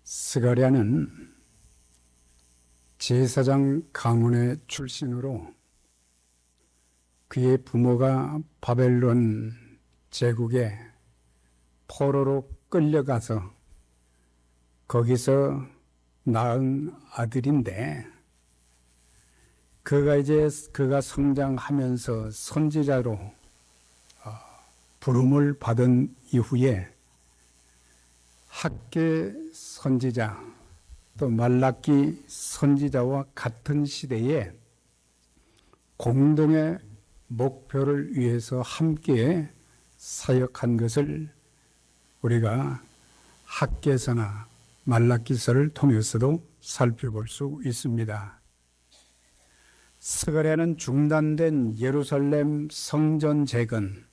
스가랴는 제사장 가문의 출신으로 그의 부모가 바벨론 제국에 포로로 끌려가서 거기서 낳은 아들인데, 그가 성장하면서 선지자로 부름을 받은 이후에 학개 선지자 또 말라기 선지자와 같은 시대에 공동의 목표를 위해서 함께 사역한 것을 우리가 학개서나 말라기서를 통해서도 살펴볼 수 있습니다. 스가랴는 중단된 예루살렘 성전 재건,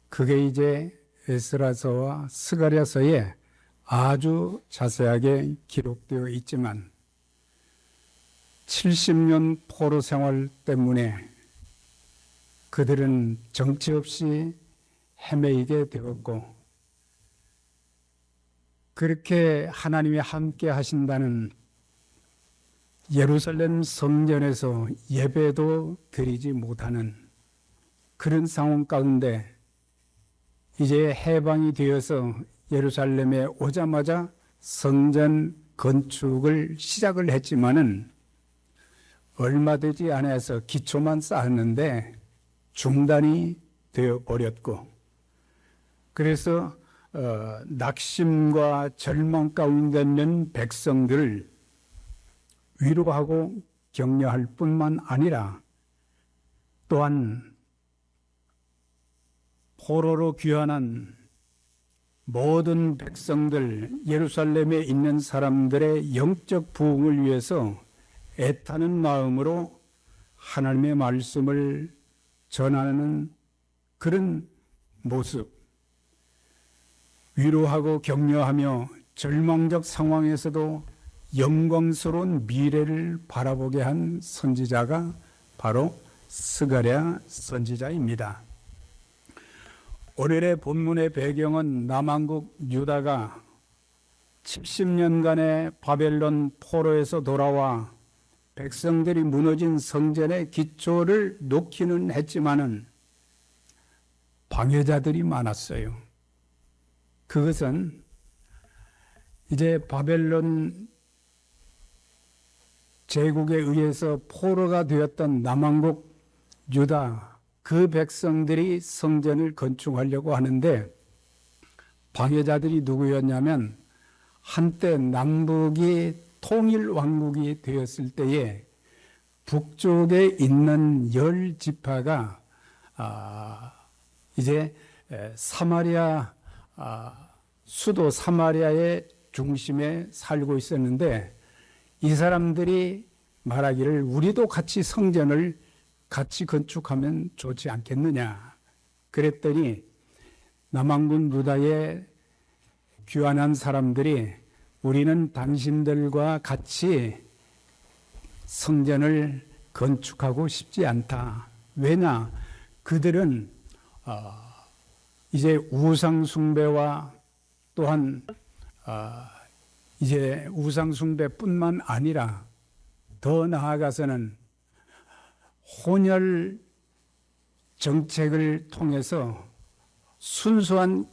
그게 이제 에스라서와 스가랴서에 아주 자세하게 기록되어 있지만 70년 포로 생활 때문에 그들은 정처 없이 헤매이게 되었고, 그렇게 하나님이 함께 하신다는 예루살렘 성전에서 예배도 드리지 못하는 그런 상황 가운데 이제 해방이 되어서 예루살렘에 오자마자 성전 건축을 시작을 했지만은 얼마 되지 않아서 기초만 쌓았는데 중단이 되어 버렸고, 그래서 낙심과 절망 가운데 있는 백성들을 위로하고 격려할 뿐만 아니라 또한 포로로 귀환한 모든 백성들, 예루살렘에 있는 사람들의 영적 부흥을 위해서 애타는 마음으로 하나님의 말씀을 전하는 그런 모습, 위로하고 격려하며 절망적 상황에서도 영광스러운 미래를 바라보게 한 선지자가 바로 스가랴 선지자입니다. 오늘의 본문의 배경은 남한국 유다가 70년간의 바벨론 포로에서 돌아와 백성들이 무너진 성전의 기초를 놓기는 했지만은 방해자들이 많았어요. 그것은 이제 바벨론 제국에 의해서 포로가 되었던 남한국 유다, 그 백성들이 성전을 건축하려고 하는데 방해자들이 누구였냐면, 한때 남북이 통일 왕국이 되었을 때에 북쪽에 있는 10지파가 이제 사마리아 수도 사마리아의 중심에 살고 있었는데, 이 사람들이 말하기를 우리도 같이 성전을 같이 건축하면 좋지 않겠느냐. 그랬더니 남한군 유다에 귀환한 사람들이 우리는 당신들과 같이 성전을 건축하고 싶지 않다. 왜냐? 그들은 이제 우상 숭배와 또한 이제 우상 숭배뿐만 아니라 더 나아가서는 혼혈 정책을 통해서 순수한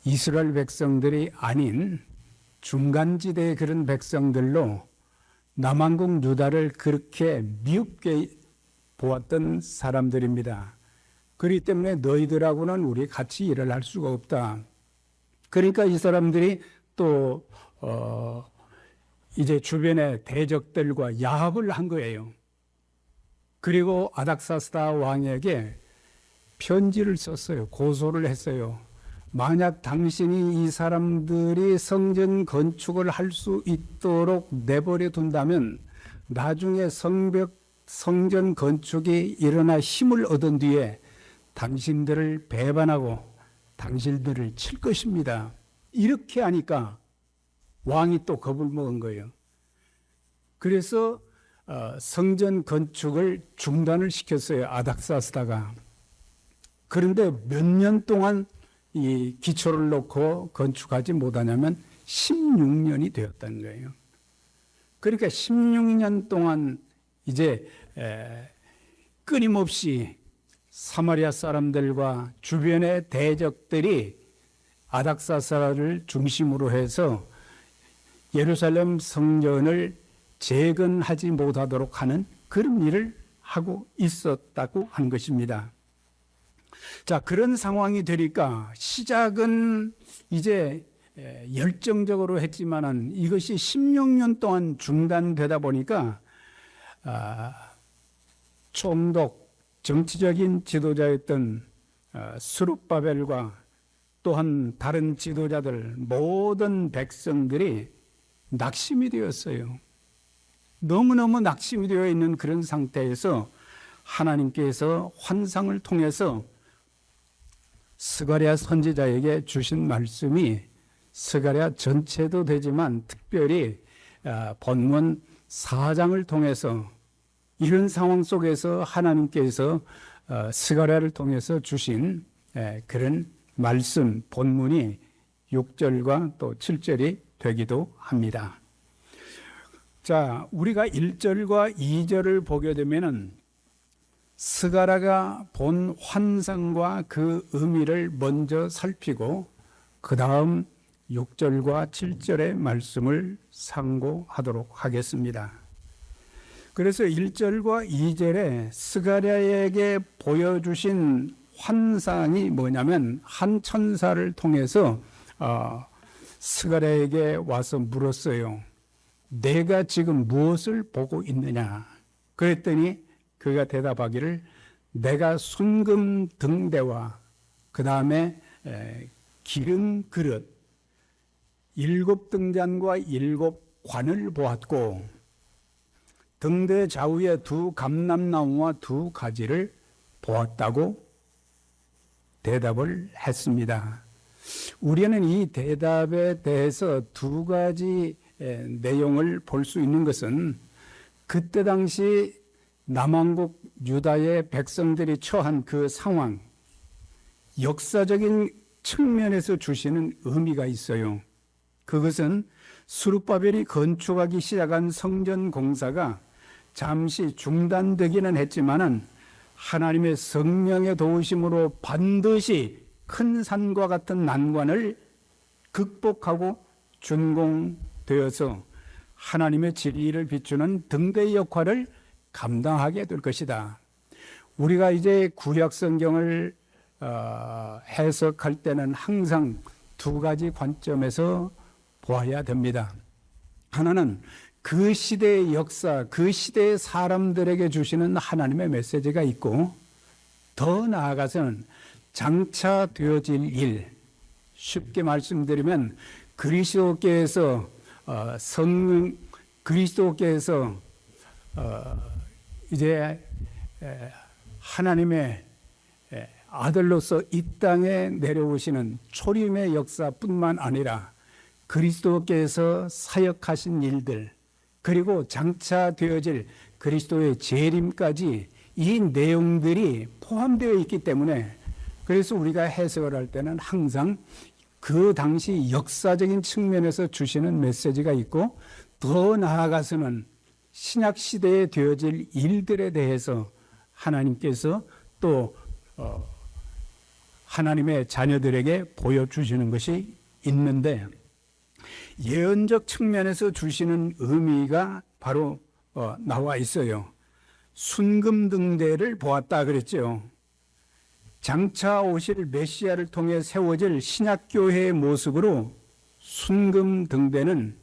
이스라엘 백성들이 아닌 중간지대의 그런 백성들로 남한국 유다를 그렇게 미흡게 보았던 사람들입니다. 그렇기 때문에 너희들하고는 우리 같이 일을 할 수가 없다. 그러니까 이 사람들이 또 이제 주변의 대적들과 야합을 한 거예요. 그리고 아닥사스다 왕에게 편지를 썼어요. 고소를 했어요. 만약 당신이 이 사람들이 성전 건축을 할 수 있도록 내버려 둔다면 나중에 성전 건축이 일어나 힘을 얻은 뒤에 당신들을 배반하고 당신들을 칠 것입니다. 이렇게 하니까 왕이 또 겁을 먹은 거예요. 그래서 성전 건축을 중단을 시켰어요, 아닥사스다가. 그런데 몇 년 동안 이 기초를 놓고 건축하지 못하냐면 16년이 되었다는 거예요. 그러니까 16년 동안 이제 끊임없이 사마리아 사람들과 주변의 대적들이 아닥사스라를 중심으로 해서 예루살렘 성전을 재건하지 못하도록 하는 그런 일을 하고 있었다고 한 것입니다. 자, 그런 상황이 되니까 시작은 이제 열정적으로 했지만은 이것이 16년 동안 중단되다 보니까 총독 정치적인 지도자였던 스룹바벨과 또한 다른 지도자들 모든 백성들이 낙심이 되었어요. 너무너무 낙심이 되어 있는 그런 상태에서 하나님께서 환상을 통해서 스가랴 선지자에게 주신 말씀이 스가랴 전체도 되지만 특별히 본문 4장을 통해서 이런 상황 속에서 하나님께서 스가랴를 통해서 주신 그런 말씀 본문이 6절과 또 7절이 되기도 합니다. 자, 우리가 1절과 2절을 보게 되면은 스가랴가 본 환상과 그 의미를 먼저 살피고 그 다음 6절과 7절의 말씀을 상고하도록 하겠습니다. 그래서 1절과 2절에 스가랴에게 보여주신 환상이 뭐냐면 한 천사를 통해서 스가랴에게 와서 물었어요. 내가 지금 무엇을 보고 있느냐? 그랬더니 그가 대답하기를 내가 순금 등대와 그 다음에 기름 그릇 7등잔과 7관을 보았고 등대 좌우에 2 감람나무와 2 가지를 보았다고 대답을 했습니다. 우리는 이 대답에 대해서 2 가지 내용을 볼 수 있는 것은 그때 당시 남왕국 유다의 백성들이 처한 그 상황, 역사적인 측면에서 주시는 의미가 있어요. 그것은 스룹바벨이 건축하기 시작한 성전 공사가 잠시 중단되기는 했지만은 하나님의 성령의 도우심으로 반드시 큰 산과 같은 난관을 극복하고 준공되어서 하나님의 진리를 비추는 등대의 역할을 감당하게 될 것이다. 우리가 이제 구약 성경을 해석할 때는 항상 2 가지 관점에서 보아야 됩니다. 하나는 그 시대의 역사, 그 시대의 사람들에게 주시는 하나님의 메시지가 있고 더 나아가서는 장차 되어질 일, 쉽게 말씀드리면 그리스도께서 이제 하나님의 아들로서 이 땅에 내려오시는 초림의 역사뿐만 아니라 그리스도께서 사역하신 일들 그리고 장차 되어질 그리스도의 재림까지 이 내용들이 포함되어 있기 때문에 그래서 우리가 해석을 할 때는 항상 그 당시 역사적인 측면에서 주시는 메시지가 있고 더 나아가서는 신약 시대에 되어질 일들에 대해서 하나님께서 또 하나님의 자녀들에게 보여주시는 것이 있는데 예언적 측면에서 주시는 의미가 바로 나와 있어요. 순금등대를 보았다 그랬죠. 장차 오실 메시아를 통해 세워질 신약교회의 모습으로 순금등대는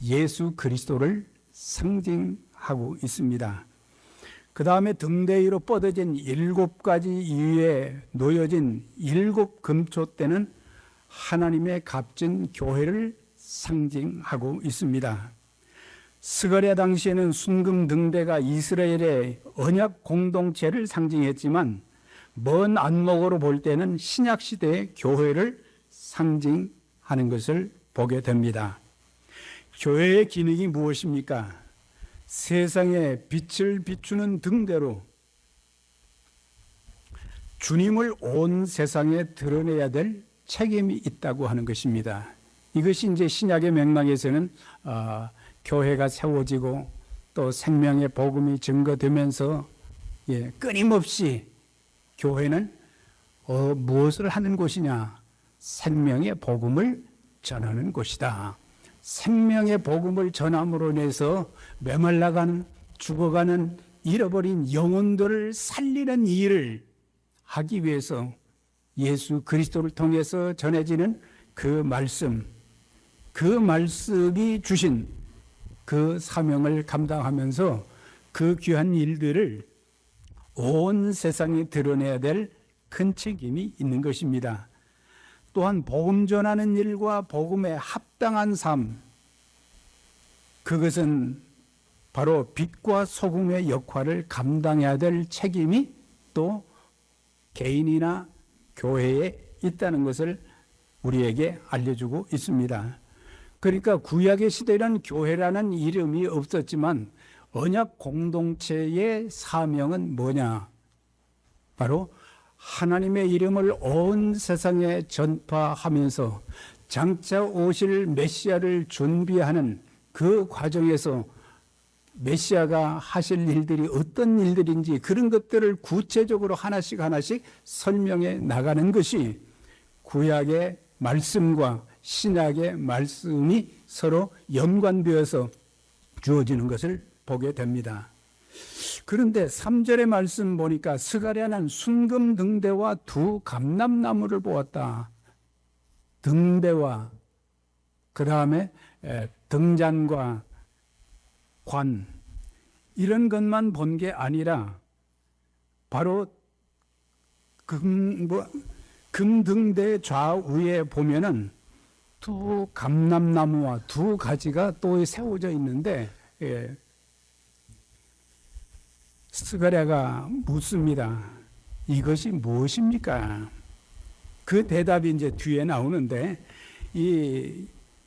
예수 그리스도를 상징하고 있습니다. 그 다음에 등대 위로 뻗어진 7가지 위에 놓여진 7 금초대는 하나님의 값진 교회를 상징하고 있습니다. 스가랴 당시에는 순금 등대가 이스라엘의 언약 공동체를 상징했지만 먼 안목으로 볼 때는 신약 시대의 교회를 상징하는 것을 보게 됩니다. 교회의 기능이 무엇입니까? 세상에 빛을 비추는 등대로 주님을 온 세상에 드러내야 될 책임이 있다고 하는 것입니다. 이것이 이제 신약의 맥락에서는 교회가 세워지고 또 생명의 복음이 증거되면서 끊임없이 교회는 무엇을 하는 곳이냐? 생명의 복음을 전하는 곳이다. 생명의 복음을 전함으로 인해서 메말라가는, 죽어가는, 잃어버린 영혼들을 살리는 일을 하기 위해서 예수 그리스도를 통해서 전해지는 그 말씀이 주신 그 사명을 감당하면서 그 귀한 일들을 온 세상에 드러내야 될 큰 책임이 있는 것입니다. 또한 복음 전하는 일과 복음에 합당한 삶, 그것은 바로 빛과 소금의 역할을 감당해야 될 책임이 또 개인이나 교회에 있다는 것을 우리에게 알려주고 있습니다. 그러니까 구약의 시대에는 교회라는 이름이 없었지만 언약 공동체의 사명은 뭐냐? 바로 하나님의 이름을 온 세상에 전파하면서 장차 오실 메시아를 준비하는 그 과정에서 메시아가 하실 일들이 어떤 일들인지 그런 것들을 구체적으로 하나씩 설명해 나가는 것이 구약의 말씀과 신약의 말씀이 서로 연관되어서 주어지는 것을 보게 됩니다. 그런데 3절의 말씀 보니까 스가랴는 순금 등대와 두 감람나무를 보았다. 등대와 그 다음에 등잔과 관, 이런 것만 본 게 아니라 바로 금등대 좌우에 보면은 두 감람나무와 두 가지가 또 세워져 있는데, 스가랴가 묻습니다. 이것이 무엇입니까? 그 대답이 이제 뒤에 나오는데, 이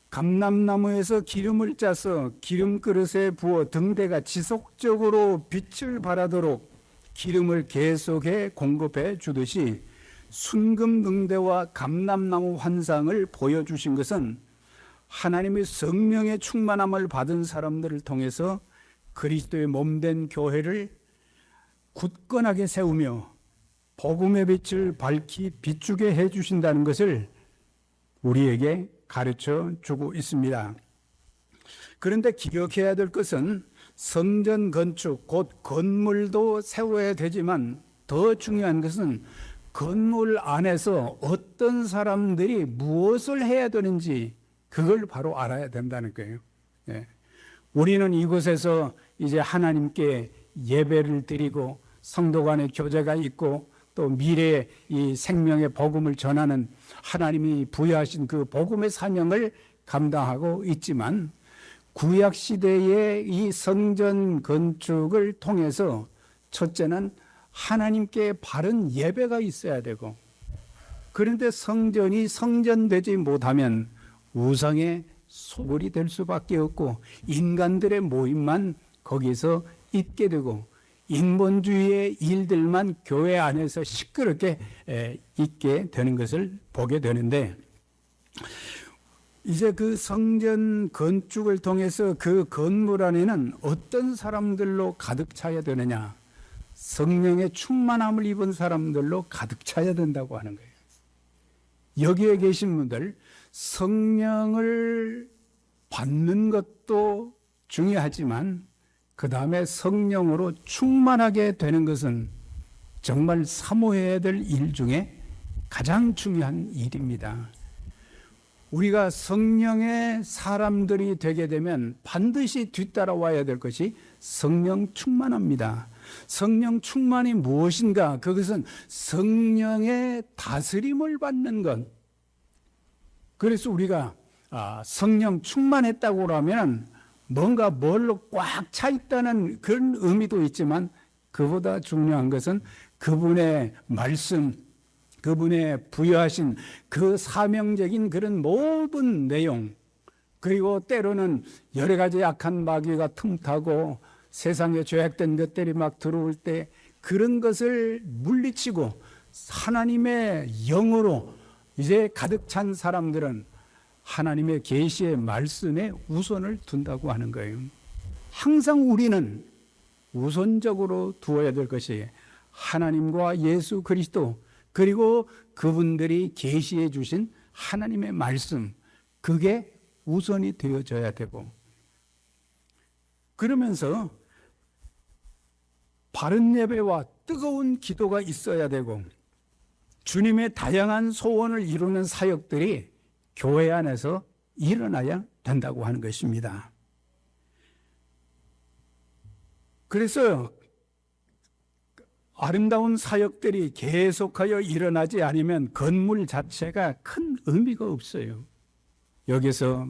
감람나무에서 기름을 짜서 기름 그릇에 부어 등대가 지속적으로 빛을 발하도록 기름을 계속해 공급해 주듯이 순금 등대와 감람나무 환상을 보여주신 것은 하나님의 성령의 충만함을 받은 사람들을 통해서 그리스도의 몸된 교회를 굳건하게 세우며 복음의 빛을 밝히 비추게 해주신다는 것을 우리에게 가르쳐 주고 있습니다. 그런데 기억해야 될 것은 성전 건축, 곧 건물도 세워야 되지만 더 중요한 것은 건물 안에서 어떤 사람들이 무엇을 해야 되는지 그걸 바로 알아야 된다는 거예요. 우리는 이곳에서 이제 하나님께 예배를 드리고 성도 간의 교제가 있고 또 미래의 이 생명의 복음을 전하는 하나님이 부여하신 그 복음의 사명을 감당하고 있지만 구약 시대의 이 성전 건축을 통해서 첫째는 하나님께 바른 예배가 있어야 되고, 그런데 성전이 성전되지 못하면 우상의 소굴이 될 수밖에 없고 인간들의 모임만 거기서 있게 되고 인본주의의 일들만 교회 안에서 시끄럽게 있게 되는 것을 보게 되는데, 이제 그 성전 건축을 통해서 그 건물 안에는 어떤 사람들로 가득 차야 되느냐? 성령의 충만함을 입은 사람들로 가득 차야 된다고 하는 거예요. 여기에 계신 분들, 성령을 받는 것도 중요하지만 그 다음에 성령으로 충만하게 되는 것은 정말 사모해야 될 일 중에 가장 중요한 일입니다. 우리가 성령의 사람들이 되게 되면 반드시 뒤따라와야 될 것이 성령 충만합니다. 성령 충만이 무엇인가? 그것은 성령의 다스림을 받는 것. 그래서 우리가 성령 충만했다고 하면 뭔가 뭘로 꽉 차 있다는 그런 의미도 있지만 그보다 중요한 것은 그분의 말씀, 그분의 부여하신 그 사명적인 그런 모든 내용, 그리고 때로는 여러 가지 악한 마귀가 틈타고 세상에 죄악된 것들이 막 들어올 때 그런 것을 물리치고 하나님의 영으로 이제 가득 찬 사람들은 하나님의 계시의 말씀에 우선을 둔다고 하는 거예요. 항상 우리는 우선적으로 두어야 될 것이 하나님과 예수 그리스도, 그리고 그분들이 계시해 주신 하나님의 말씀, 그게 우선이 되어져야 되고, 그러면서 바른 예배와 뜨거운 기도가 있어야 되고, 주님의 다양한 소원을 이루는 사역들이 교회 안에서 일어나야 된다고 하는 것입니다. 그래서 아름다운 사역들이 계속하여 일어나지 않으면 건물 자체가 큰 의미가 없어요. 여기서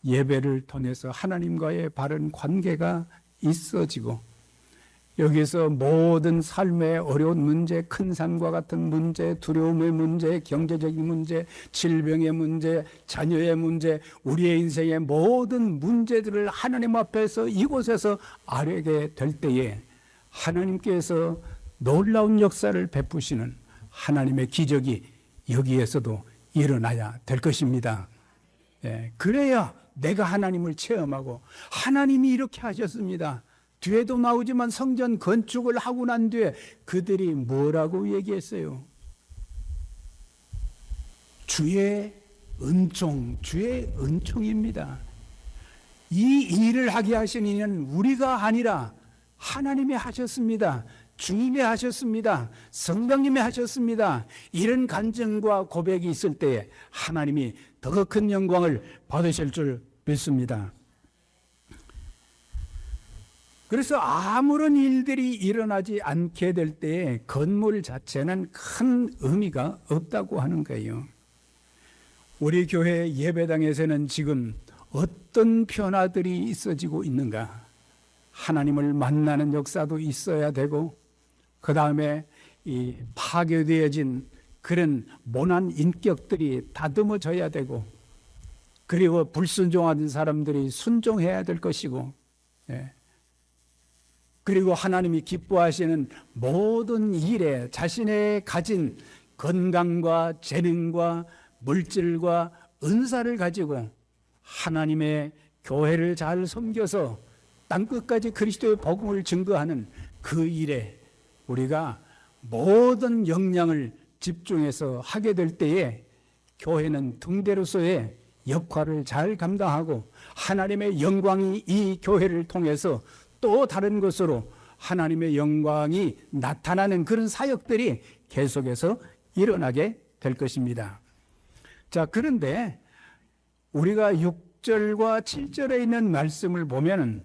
예배를 통해서 하나님과의 바른 관계가 있어지고, 여기서 모든 삶의 어려운 문제, 큰 산과 같은 문제, 두려움의 문제, 경제적인 문제, 질병의 문제, 자녀의 문제, 우리의 인생의 모든 문제들을 하나님 앞에서 이곳에서 아뢰게 될 때에 하나님께서 놀라운 역사를 베푸시는 하나님의 기적이 여기에서도 일어나야 될 것입니다. 그래야 내가 하나님을 체험하고, 하나님이 이렇게 하셨습니다. 뒤에도 나오지만 성전 건축을 하고 난 뒤에 그들이 뭐라고 얘기했어요? 주의 은총, 주의 은총입니다. 이 일을 하게 하신 이는 우리가 아니라 하나님이 하셨습니다. 주님이 하셨습니다. 성령님이 하셨습니다. 이런 간증과 고백이 있을 때에 하나님이 더 큰 영광을 받으실 줄 믿습니다. 그래서 아무런 일들이 일어나지 않게 될 때에 건물 자체는 큰 의미가 없다고 하는 거예요. 우리 교회 예배당에서는 지금 어떤 변화들이 있어지고 있는가? 하나님을 만나는 역사도 있어야 되고, 그 다음에 이 파괴되어진 그런 모난 인격들이 다듬어져야 되고, 그리고 불순종하는 사람들이 순종해야 될 것이고, 그리고 하나님이 기뻐하시는 모든 일에 자신의 가진 건강과 재능과 물질과 은사를 가지고 하나님의 교회를 잘 섬겨서 땅끝까지 그리스도의 복음을 증거하는 그 일에 우리가 모든 역량을 집중해서 하게 될 때에 교회는 등대로서의 역할을 잘 감당하고, 하나님의 영광이 이 교회를 통해서 또 다른 것으로 하나님의 영광이 나타나는 그런 사역들이 계속해서 일어나게 될 것입니다. 자, 그런데 우리가 6절과 7절에 있는 말씀을 보면은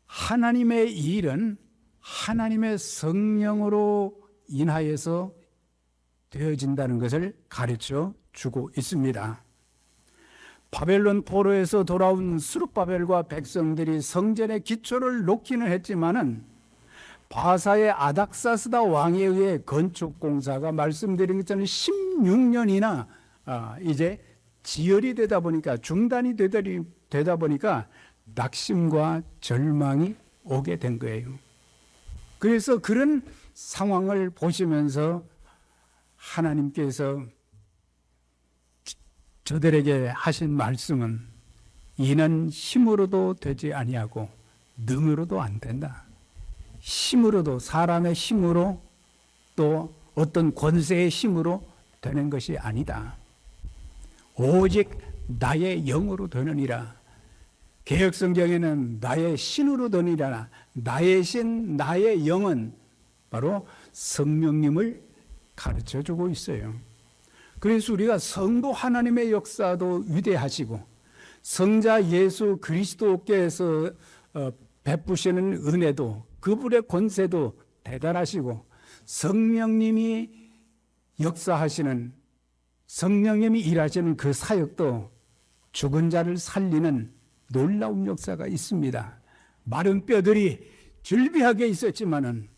하나님의 일은 하나님의 성령으로 인하여서 되어진다는 것을 가르쳐 주고 있습니다. 바벨론 포로에서 돌아온 스룹바벨과 백성들이 성전의 기초를 놓기는 했지만은 바사의 아닥사스다 왕에 의해 건축 공사가 말씀드린 것처럼 16년이나 이제 지연이 되다 보니까, 중단이 되다 보니까 낙심과 절망이 오게 된 거예요. 그래서 그런 상황을 보시면서 하나님께서 저들에게 하신 말씀은, 이는 힘으로도 되지 아니하고 능으로도 안 된다. 힘으로도, 사람의 힘으로 또 어떤 권세의 힘으로 되는 것이 아니다. 오직 나의 영으로 되느니라. 개역성경에는 나의 신으로 되느니라. 나의 신, 나의 영은 바로 성령님을 가르쳐주고 있어요. 그래서 우리가 성도 하나님의 역사도 위대하시고, 성자 예수 그리스도께서 베푸시는 은혜도, 그분의 권세도 대단하시고, 성령님이 역사하시는, 성령님이 일하시는 그 사역도 죽은 자를 살리는 놀라운 역사가 있습니다. 마른 뼈들이 즐비하게 있었지만은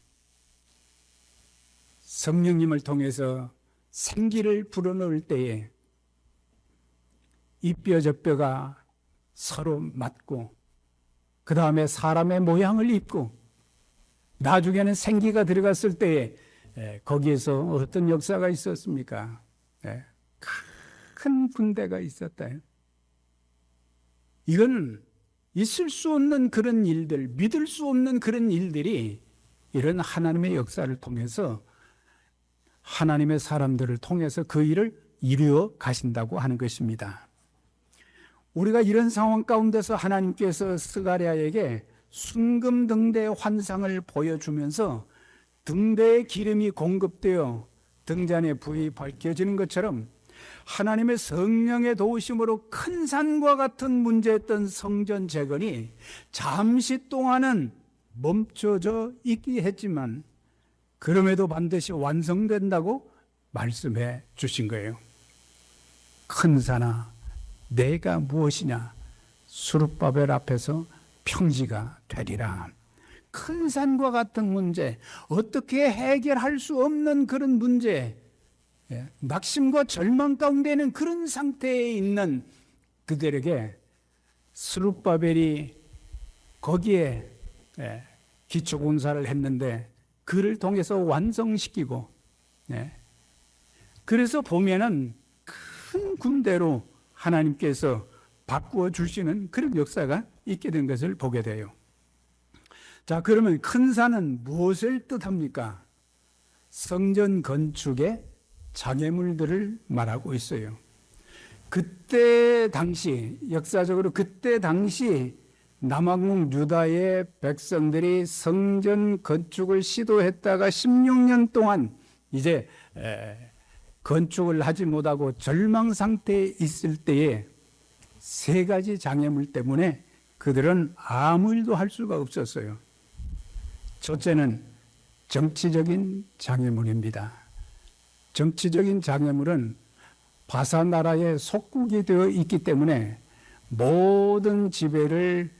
성령님을 통해서 생기를 불어넣을 때에 이 뼈 저 뼈가 서로 맞고, 그 다음에 사람의 모양을 입고, 나중에는 생기가 들어갔을 때에 거기에서 어떤 역사가 있었습니까? 큰 군대가 있었다. 이건 있을 수 없는 그런 일들, 믿을 수 없는 그런 일들이 이런 하나님의 역사를 통해서 하나님의 사람들을 통해서 그 일을 이루어 가신다고 하는 것입니다. 우리가 이런 상황 가운데서 하나님께서 스가랴에게 순금등대의 환상을 보여주면서 등대의 기름이 공급되어 등잔의 불이 밝혀지는 것처럼 하나님의 성령의 도우심으로 큰 산과 같은 문제였던 성전 재건이 잠시 동안은 멈춰져 있긴 했지만 그럼에도 반드시 완성된다고 말씀해 주신 거예요. 큰 산아 내가 무엇이냐 스룹바벨 앞에서 평지가 되리라. 큰 산과 같은 문제, 어떻게 해결할 수 없는 그런 문제, 낙심과 절망 가운데는 그런 상태에 있는 그들에게 스룹바벨이 거기에 기초공사를 했는데 그를 통해서 완성시키고, 그래서 보면은 큰 군대로 하나님께서 바꾸어 주시는 그런 역사가 있게 된 것을 보게 돼요. 자, 그러면 큰 산은 무엇을 뜻합니까? 성전 건축의 장애물들을 말하고 있어요. 그때 당시, 역사적으로 그때 당시 남왕국 유다의 백성들이 성전 건축을 시도했다가 16년 동안 이제 건축을 하지 못하고 절망 상태에 있을 때에 세 가지 장애물 때문에 그들은 아무 일도 할 수가 없었어요. 첫째는 정치적인 장애물입니다. 정치적인 장애물은 바사 나라의 속국이 되어 있기 때문에 모든 지배를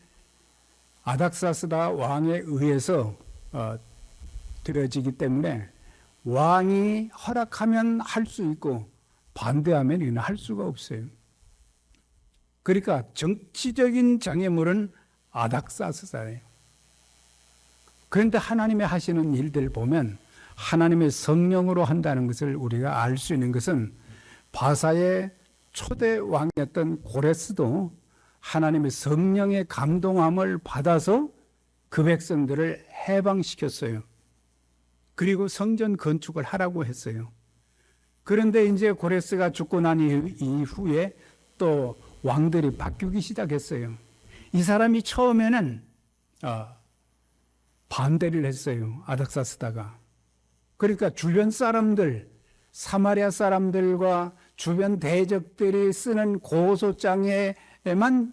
아닥사스다 왕에 의해서 들어지기 때문에 왕이 허락하면 할 수 있고 반대하면 이는 할 수가 없어요. 그러니까 정치적인 장애물은 아닥사스다예요. 그런데 하나님의 하시는 일들 보면 하나님의 성령으로 한다는 것을 우리가 알 수 있는 것은 바사의 초대 왕이었던 고레스도 하나님의 성령의 감동함을 받아서 그 백성들을 해방시켰어요. 그리고 성전 건축을 하라고 했어요. 그런데 이제 고레스가 죽고 난 이후에 또 왕들이 바뀌기 시작했어요. 이 사람이 처음에는 반대를 했어요. 아닥사스다가. 그러니까 주변 사람들, 사마리아 사람들과 주변 대적들이 쓰는 고소장에만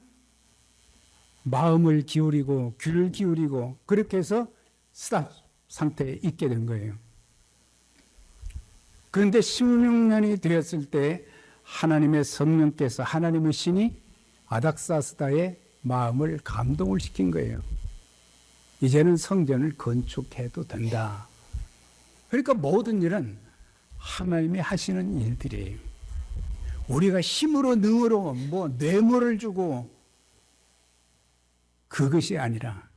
마음을 기울이고 귀를 기울이고 그렇게 해서 스탑 상태에 있게 된 거예요. 그런데 16년이 되었을 때 하나님의 성령께서 하나님의 신이 아닥사스다의 마음을 감동을 시킨 거예요. 이제는 성전을 건축해도 된다. 그러니까 모든 일은 하나님이 하시는 일들이에요. 우리가 힘으로 능으로 뭐 뇌물을 주고 그것이 아니라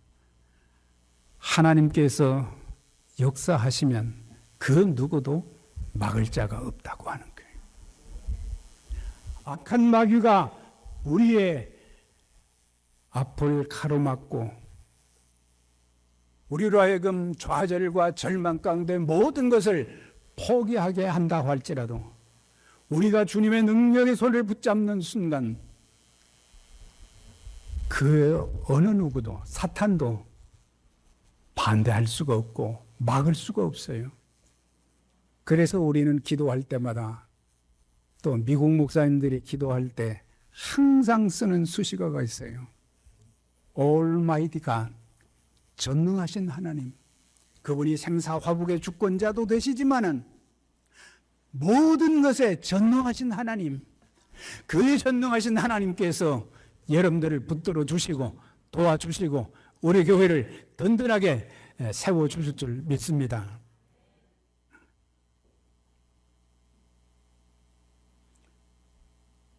하나님께서 역사하시면 그 누구도 막을 자가 없다고 하는 거예요. 악한 마귀가 우리의 앞을 가로막고 우리로 하여금 좌절과 절망 가운데 모든 것을 포기하게 한다 할지라도 우리가 주님의 능력의 손을 붙잡는 순간 그 어느 누구도 사탄도 반대할 수가 없고 막을 수가 없어요. 그래서 우리는 기도할 때마다 또 미국 목사님들이 기도할 때 항상 쓰는 수식어가 있어요. Almighty God, 전능하신 하나님. 그분이 생사화복의 주권자도 되시지만은 모든 것에 전능하신 하나님, 그 전능하신 하나님께서 여러분들을 붙들어 주시고 도와주시고 우리 교회를 든든하게 세워주실 줄 믿습니다.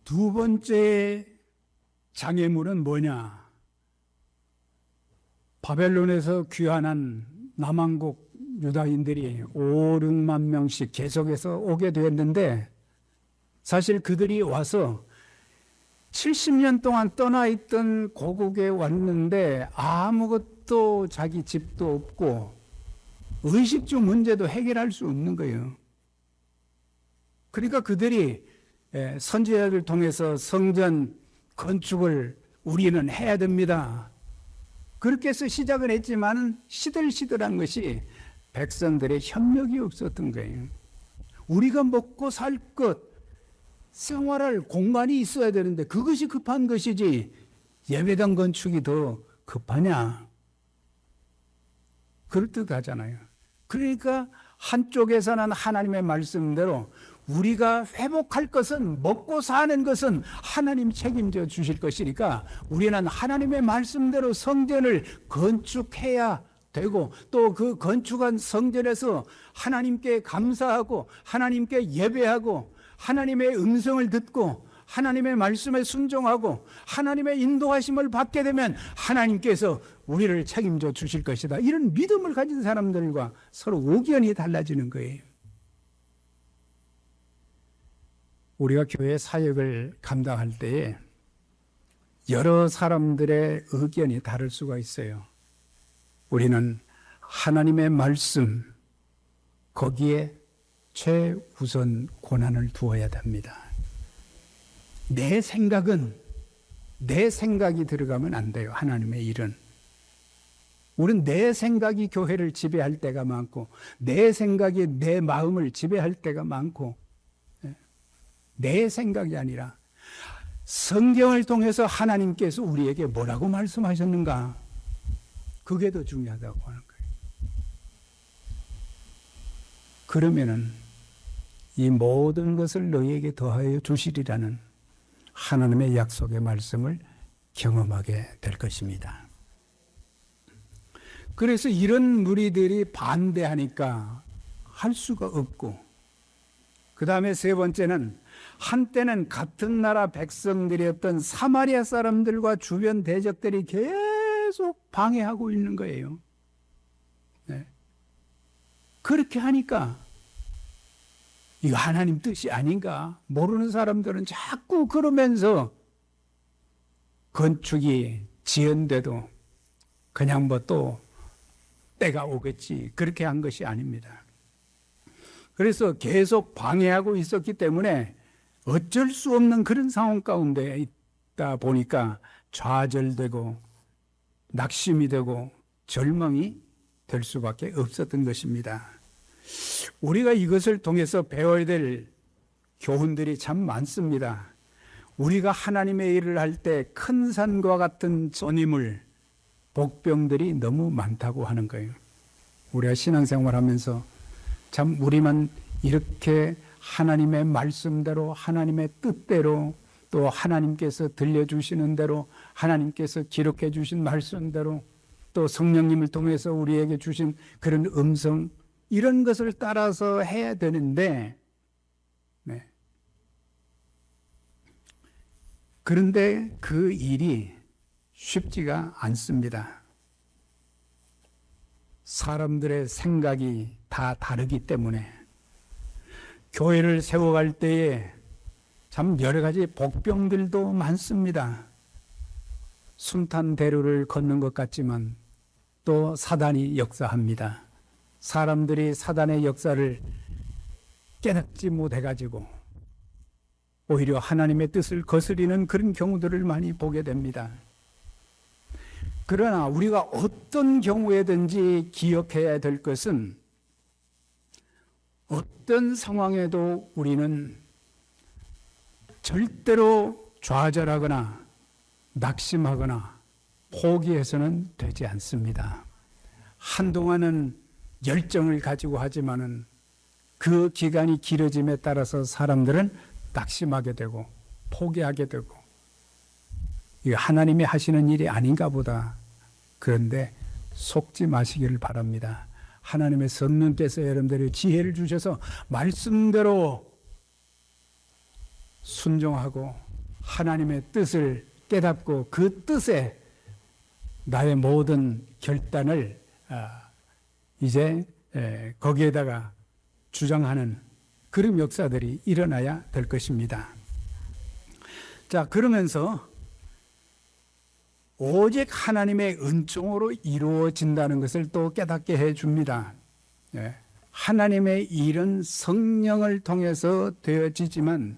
두 번째 장애물은 뭐냐? 바벨론에서 귀환한 남왕국 유다인들이 5, 6만 명씩 계속해서 오게 되었는데 사실 그들이 와서 70년 동안 떠나 있던 고국에 왔는데 아무것도 자기 집도 없고 의식주 문제도 해결할 수 없는 거예요. 그러니까 그들이 선지자를 통해서 성전 건축을 우리는 해야 됩니다. 그렇게 해서 시작을 했지만 시들시들한 것이 백성들의 협력이 없었던 거예요. 우리가 먹고 살 것, 생활할 공간이 있어야 되는데 그것이 급한 것이지 예배당 건축이 더 급하냐? 그럴듯하잖아요. 그러니까 한쪽에서는 하나님의 말씀대로 우리가 회복할 것은, 먹고 사는 것은 하나님 책임져 주실 것이니까 우리는 하나님의 말씀대로 성전을 건축해야 되고, 또 그 건축한 성전에서 하나님께 감사하고 하나님께 예배하고 하나님의 음성을 듣고 하나님의 말씀에 순종하고 하나님의 인도하심을 받게 되면 하나님께서 우리를 책임져 주실 것이다. 이런 믿음을 가진 사람들과 서로 의견이 달라지는 거예요. 우리가 교회 사역을 감당할 때에 여러 사람들의 의견이 다를 수가 있어요. 우리는 하나님의 말씀, 거기에 최우선 권한을 두어야 됩니다. 내 생각은, 내 생각이 들어가면 안 돼요. 하나님의 일은. 우리는 내 생각이 교회를 지배할 때가 많고, 내 생각이 내 마음을 지배할 때가 많고, 내 생각이 아니라 성경을 통해서 하나님께서 우리에게 뭐라고 말씀하셨는가, 그게 더 중요하다고 하는 거예요. 그러면은 이 모든 것을 너희에게 더하여 주시리라는 하나님의 약속의 말씀을 경험하게 될 것입니다. 그래서 이런 무리들이 반대하니까 할 수가 없고, 그 다음에 세 번째는 한때는 같은 나라 백성들이었던 사마리아 사람들과 주변 대적들이 계속 방해하고 있는 거예요. 네. 그렇게 하니까 이거 하나님 뜻이 아닌가? 모르는 사람들은 자꾸 그러면서 건축이 지연돼도 그냥 뭐 또 때가 오겠지, 그렇게 한 것이 아닙니다. 그래서 계속 방해하고 있었기 때문에 어쩔 수 없는 그런 상황 가운데 있다 보니까 좌절되고 낙심이 되고 절망이 될 수밖에 없었던 것입니다. 우리가 이것을 통해서 배워야 될 교훈들이 참 많습니다. 우리가 하나님의 일을 할 때 큰 산과 같은 손님을, 복병들이 너무 많다고 하는 거예요. 우리가 신앙생활하면서 참 우리만 이렇게 하나님의 말씀대로, 하나님의 뜻대로, 또 하나님께서 들려주시는 대로, 하나님께서 기록해 주신 말씀대로, 또 성령님을 통해서 우리에게 주신 그런 음성, 이런 것을 따라서 해야 되는데, 네. 그런데 그 일이 쉽지가 않습니다. 사람들의 생각이 다 다르기 때문에 교회를 세워갈 때에 참 여러 가지 복병들도 많습니다. 순탄 대로를 걷는 것 같지만 또 사단이 역사합니다. 사람들이 사단의 역사를 깨닫지 못해가지고 오히려 하나님의 뜻을 거스리는 그런 경우들을 많이 보게 됩니다. 그러나 우리가 어떤 경우에든지 기억해야 될 것은, 어떤 상황에도 우리는 절대로 좌절하거나 낙심하거나 포기해서는 되지 않습니다. 한동안은 열정을 가지고 하지만은 그 기간이 길어짐에 따라서 사람들은 낙심하게 되고 포기하게 되고, 이거 하나님이 하시는 일이 아닌가 보다. 그런데 속지 마시기를 바랍니다. 하나님의 성령께서 여러분들의 지혜를 주셔서 말씀대로 순종하고 하나님의 뜻을 깨닫고 그 뜻에 나의 모든 결단을 이제 거기에다가 주장하는 그런 역사들이 일어나야 될 것입니다. 자, 그러면서 오직 하나님의 은총으로 이루어진다는 것을 또 깨닫게 해줍니다. 예. 하나님의 일은 성령을 통해서 되어지지만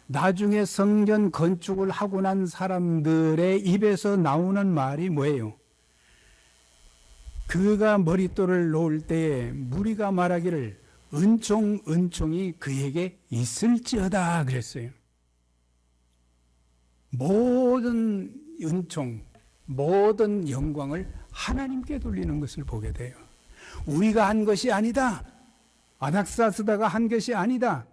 나중에 성전 건축을 하고 난 사람들의 입에서 나오는 말이 뭐예요? 그가 머릿돌을 놓을 때에 무리가 말하기를 은총이 그에게 있을지어다 그랬어요. 모든 은총, 모든 영광을 하나님께 돌리는 것을 보게 돼요. 우리가 한 것이 아니다. 아닥사스다가 한 것이 아니다.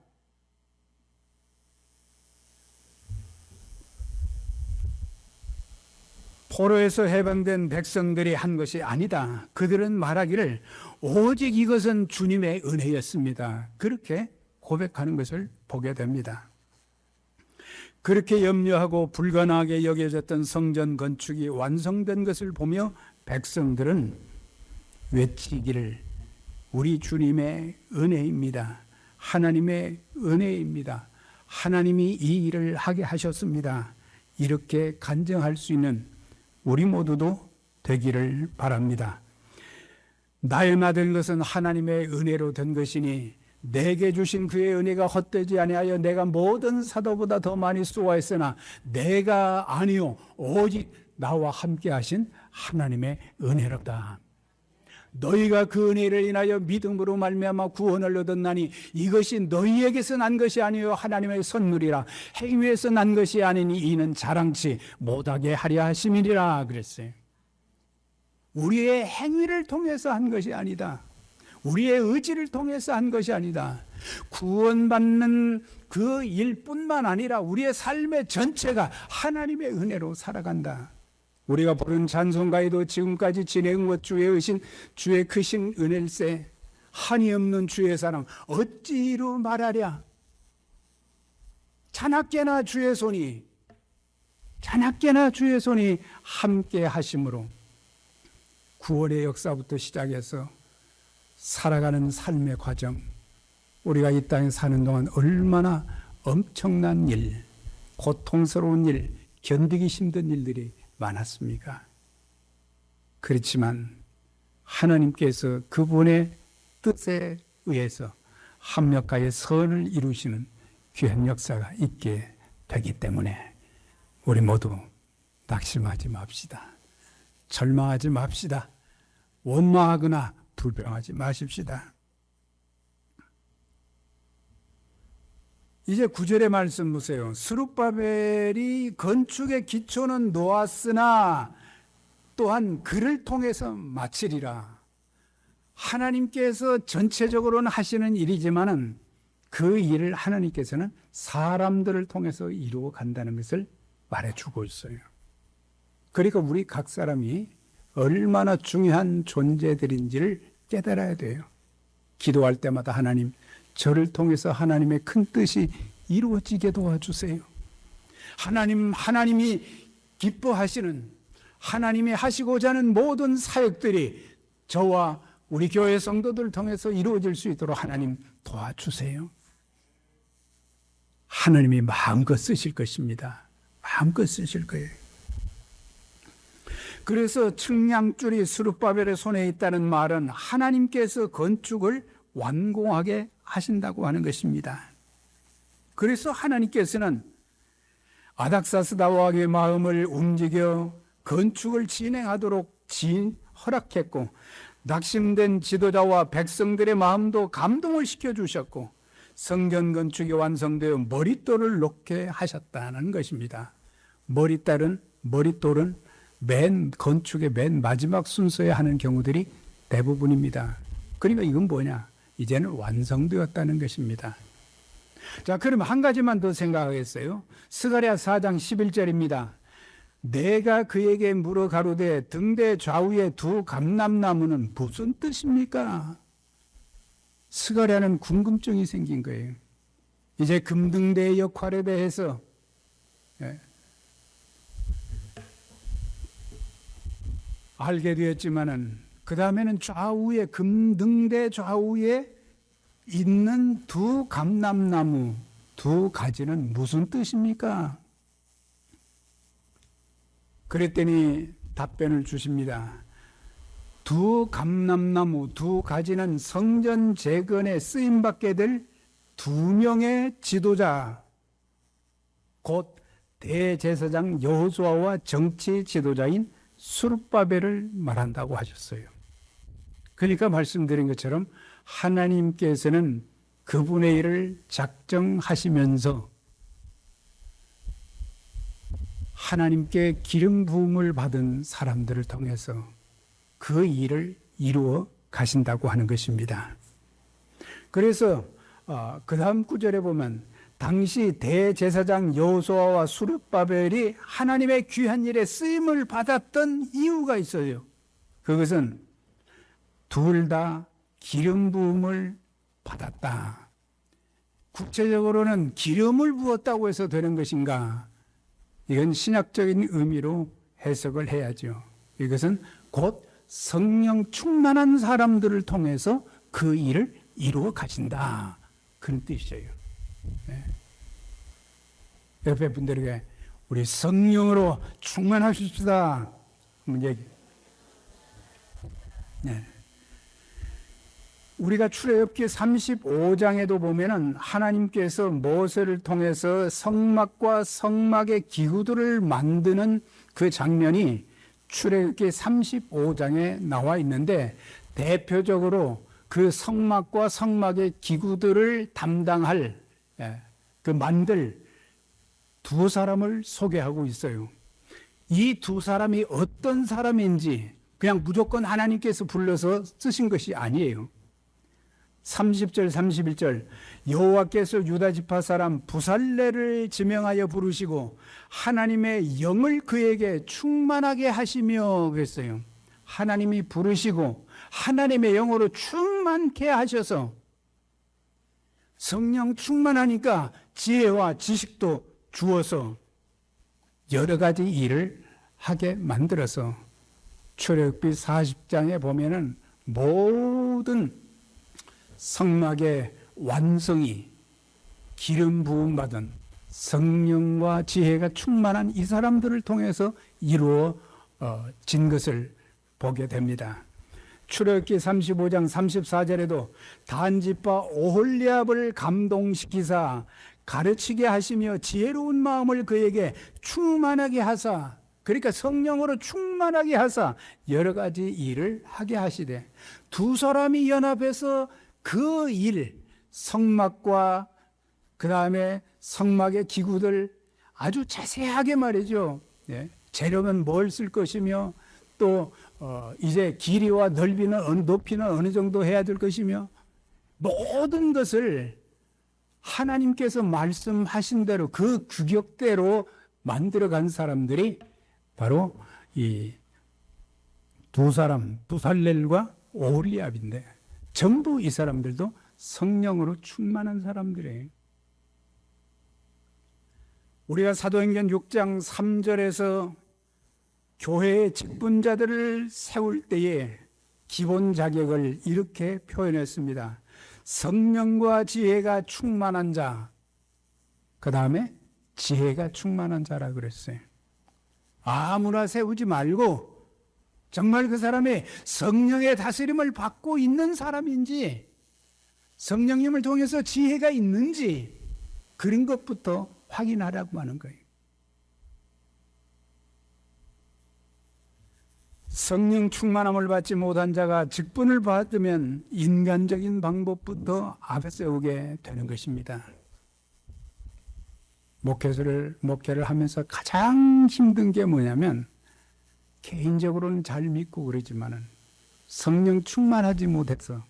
포로에서 해방된 백성들이 한 것이 아니다. 그들은 말하기를 오직 이것은 주님의 은혜였습니다. 그렇게 고백하는 것을 보게 됩니다. 그렇게 염려하고 불가능하게 여겨졌던 성전 건축이 완성된 것을 보며 백성들은 외치기를 우리 주님의 은혜입니다. 하나님의 은혜입니다. 하나님이 이 일을 하게 하셨습니다. 이렇게 간증할 수 있는 우리 모두도 되기를 바랍니다. 나의 된 것은 하나님의 은혜로 된 것이니 내게 주신 그의 은혜가 헛되지 아니하여 내가 모든 사도보다 더 많이 수고했으나 내가 아니요 오직 나와 함께 하신 하나님의 은혜로다. 너희가 그 은혜를 인하여 믿음으로 말미암아 구원을 얻었나니 이것이 너희에게서 난 것이 아니요 하나님의 선물이라. 행위에서 난 것이 아니니 이는 자랑치 못하게 하려 하심이니라 그랬어요. 우리의 행위를 통해서 한 것이 아니다. 우리의 의지를 통해서 한 것이 아니다. 구원받는 그 일뿐만 아니라 우리의 삶의 전체가 하나님의 은혜로 살아간다. 우리가 부른 찬송가에도 지금까지 진행한 것 주의 의신 주의 크신 은혜일세 한이 없는 주의 사랑 어찌 이루 말하랴. 자나깨나 주의 손이 함께 하심으로 구원의 역사부터 시작해서 살아가는 삶의 과정, 우리가 이 땅에 사는 동안 얼마나 엄청난 일, 고통스러운 일, 견디기 힘든 일들이 많았습니까? 그렇지만 하나님께서 그분의 뜻에 의해서 합력하여 선을 이루시는 귀한 역사가 있게 되기 때문에 우리 모두 낙심하지 맙시다. 절망하지 맙시다. 원망하거나 불평하지 마십시다. 이제 9절의 말씀 보세요. 스룹바벨이 건축의 기초는 놓았으나 또한 그를 통해서 마치리라. 하나님께서 전체적으로는 하시는 일이지만은 그 일을 하나님께서는 사람들을 통해서 이루어 간다는 것을 말해주고 있어요. 그러니까 우리 각 사람이 얼마나 중요한 존재들인지를 깨달아야 돼요. 기도할 때마다 하나님, 저를 통해서 하나님의 큰 뜻이 이루어지게 도와주세요. 하나님이 기뻐하시는, 하나님이 하시고자 하는 모든 사역들이 저와 우리 교회 성도들 통해서 이루어질 수 있도록 하나님 도와주세요. 하나님이 마음껏 쓰실 것입니다. 마음껏 쓰실 거예요. 그래서 측량줄이 스룹바벨의 손에 있다는 말은 하나님께서 건축을 완공하게 하신다고 하는 것입니다. 그래서 하나님께서는 아닥사스다왕의 마음을 움직여 건축을 진행하도록 허락했고 낙심된 지도자와 백성들의 마음도 감동을 시켜주셨고 성전 건축이 완성되어 머릿돌을 놓게 하셨다는 것입니다. 머릿돌은 건축의 맨 마지막 순서에 하는 경우들이 대부분입니다. 그러니까 이건 뭐냐? 이제는 완성되었다는 것입니다. 자, 그러면 한 가지만 더 생각하겠어요. 스가랴 4장 11절입니다. 내가 그에게 물어 가로되 등대 좌우에 두 감람나무는 무슨 뜻입니까? 스가랴는 궁금증이 생긴 거예요. 이제 금등대의 역할에 대해서 알게 되었지만은 그 다음에는 좌우에 금등대 좌우에 있는 두 감람나무 두 가지는 무슨 뜻입니까? 그랬더니 답변을 주십니다. 두 감람나무 두 가지는 성전 재건에 쓰임받게 될 두 명의 지도자, 곧 대제사장 여호수아와 정치 지도자인 수룹바벨을 말한다고 하셨어요. 그러니까 말씀드린 것처럼 하나님께서는 그분의 일을 작정하시면서 하나님께 기름 부음을 받은 사람들을 통해서 그 일을 이루어 가신다고 하는 것입니다. 그래서 그 다음 구절에 보면 당시 대제사장 여호수아와 수룹바벨이 하나님의 귀한 일에 쓰임을 받았던 이유가 있어요. 그것은 둘 다 기름 부음을 받았다. 구체적으로는 기름을 부었다고 해서 되는 것인가? 이건 신학적인 의미로 해석을 해야죠. 이것은 곧 성령 충만한 사람들을 통해서 그 일을 이루어 가신다. 그런 뜻이에요. 네. 옆에 분들에게 우리 성령으로 충만하십시다. 한번 얘기. 네. 우리가 출애굽기 35장에도 보면은 하나님께서 모세를 통해서 성막과 성막의 기구들을 만드는 그 장면이 출애굽기 35장에 나와 있는데, 대표적으로 그 성막과 성막의 기구들을 담당할 그 만들 두 사람을 소개하고 있어요. 이 두 사람이 어떤 사람인지 그냥 무조건 하나님께서 불러서 쓰신 것이 아니에요. 30절 31절 여호와께서 유다 지파 사람 부살레를 지명하여 부르시고 하나님의 영을 그에게 충만하게 하시며 그랬어요. 하나님이 부르시고 하나님의 영으로 충만케 하셔서 성령 충만하니까 지혜와 지식도 주어서 여러 가지 일을 하게 만들어서 출애굽기 40장에 보면은 모든 성막의 완성이 기름 부음 받은 성령과 지혜가 충만한 이 사람들을 통해서 이루어진 것을 보게 됩니다. 출애굽기 35장 34절에도 단지파 오홀리압을 감동시키사 가르치게 하시며 지혜로운 마음을 그에게 충만하게 하사, 그러니까 성령으로 충만하게 하사 여러 가지 일을 하게 하시되, 두 사람이 연합해서 그 일, 성막과 그 다음에 성막의 기구들 아주 자세하게 말이죠. 예. 재료는 뭘 쓸 것이며 또 이제 길이와 넓이는 높이는 어느 정도 해야 될 것이며 모든 것을 하나님께서 말씀하신 대로 그 규격대로 만들어간 사람들이 바로 이 두 사람, 부살렐과 오홀리압인데, 전부 이 사람들도 성령으로 충만한 사람들이에요. 우리가 사도행전 6장 3절에서 교회의 직분자들을 세울 때에 기본 자격을 이렇게 표현했습니다. 성령과 지혜가 충만한 자, 그 다음에 지혜가 충만한 자라 그랬어요. 아무나 세우지 말고 정말 그 사람이 성령의 다스림을 받고 있는 사람인지, 성령님을 통해서 지혜가 있는지 그런 것부터 확인하라고 하는 거예요. 성령 충만함을 받지 못한 자가 직분을 받으면 인간적인 방법부터 앞에 세우게 되는 것입니다. 목회를 하면서 가장 힘든 게 뭐냐면, 개인적으로는 잘 믿고 그러지만은 성령 충만하지 못해서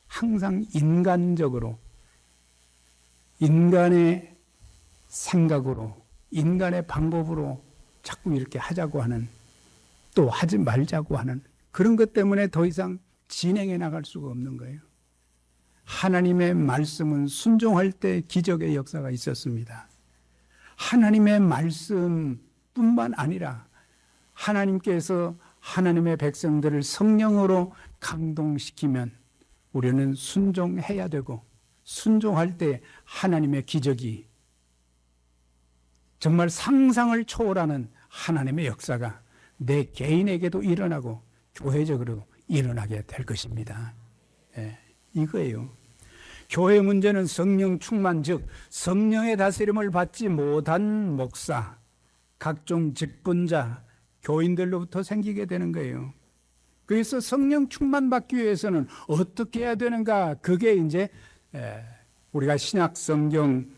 항상 인간적으로, 인간의 생각으로, 인간의 방법으로 자꾸 이렇게 하자고 하는, 또 하지 말자고 하는 그런 것 때문에 더 이상 진행해 나갈 수가 없는 거예요. 하나님의 말씀은 순종할 때 기적의 역사가 있었습니다. 하나님의 말씀뿐만 아니라 하나님께서 하나님의 백성들을 성령으로 감동시키면 우리는 순종해야 되고, 순종할 때 하나님의 기적이, 정말 상상을 초월하는 하나님의 역사가 내 개인에게도 일어나고 교회적으로 일어나게 될 것입니다. 예, 이거예요. 교회 문제는 성령 충만, 즉 성령의 다스림을 받지 못한 목사, 각종 직분자, 교인들로부터 생기게 되는 거예요. 그래서 성령 충만 받기 위해서는 어떻게 해야 되는가? 그게 이제 우리가 신약 성경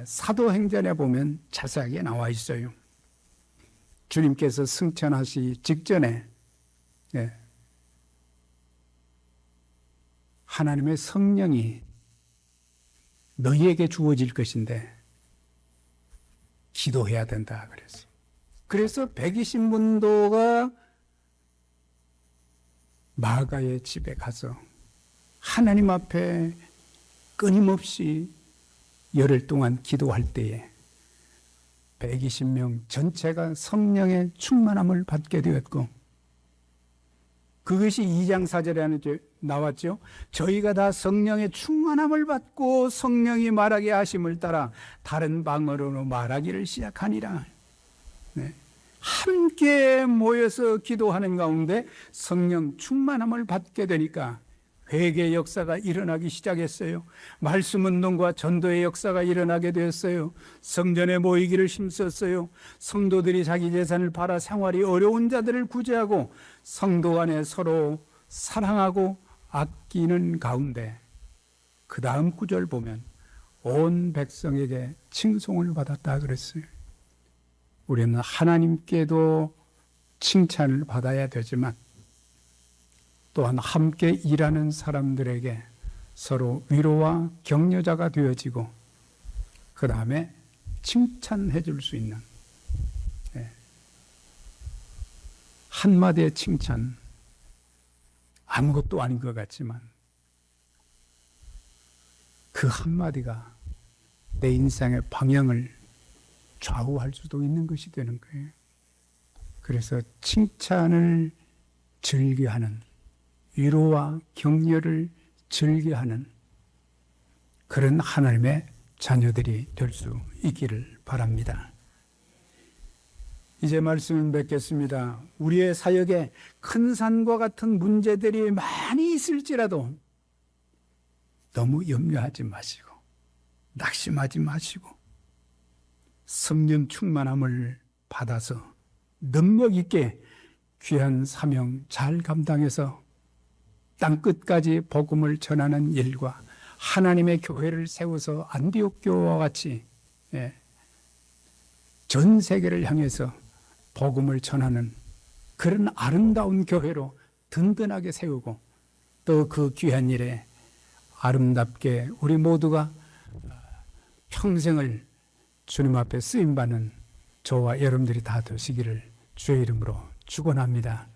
사도행전에 보면 자세하게 나와 있어요. 주님께서 승천하시 직전에 하나님의 성령이 너희에게 주어질 것인데 기도해야 된다 그랬어요. 그래서 120문도가 마가의 집에 가서 하나님 앞에 끊임없이 열흘 동안 기도할 때에 120명 전체가 성령의 충만함을 받게 되었고, 그것이 2장 4절에 나왔죠. 저희가 다 성령의 충만함을 받고 성령이 말하게 하심을 따라 다른 방언으로 말하기를 시작하니라. 네. 함께 모여서 기도하는 가운데 성령 충만함을 받게 되니까 회개의 역사가 일어나기 시작했어요. 말씀 운동과 전도의 역사가 일어나게 되었어요. 성전에 모이기를 힘썼어요. 성도들이 자기 재산을 팔아 생활이 어려운 자들을 구제하고 성도 간에 서로 사랑하고 아끼는 가운데 그 다음 구절 보면 온 백성에게 칭송을 받았다 그랬어요. 우리는 하나님께도 칭찬을 받아야 되지만 또한 함께 일하는 사람들에게 서로 위로와 격려자가 되어지고 그 다음에 칭찬해 줄 수 있는 한마디의 칭찬, 아무것도 아닌 것 같지만 그 한마디가 내 인생의 방향을 좌우할 수도 있는 것이 되는 거예요. 그래서 칭찬을 즐겨하는, 위로와 격려를 즐겨하는 그런 하나님의 자녀들이 될 수 있기를 바랍니다. 이제 말씀을 맺겠습니다. 우리의 사역에 큰 산과 같은 문제들이 많이 있을지라도 너무 염려하지 마시고 낙심하지 마시고 성령 충만함을 받아서 능력 있게 귀한 사명 잘 감당해서 땅끝까지 복음을 전하는 일과 하나님의 교회를 세워서 안디옥 교회와 같이 전 세계를 향해서 복음을 전하는 그런 아름다운 교회로 든든하게 세우고 또 그 귀한 일에 아름답게 우리 모두가 평생을 주님 앞에 쓰임받는 저와 여러분들이 다 되시기를 주의 이름으로 축원합니다.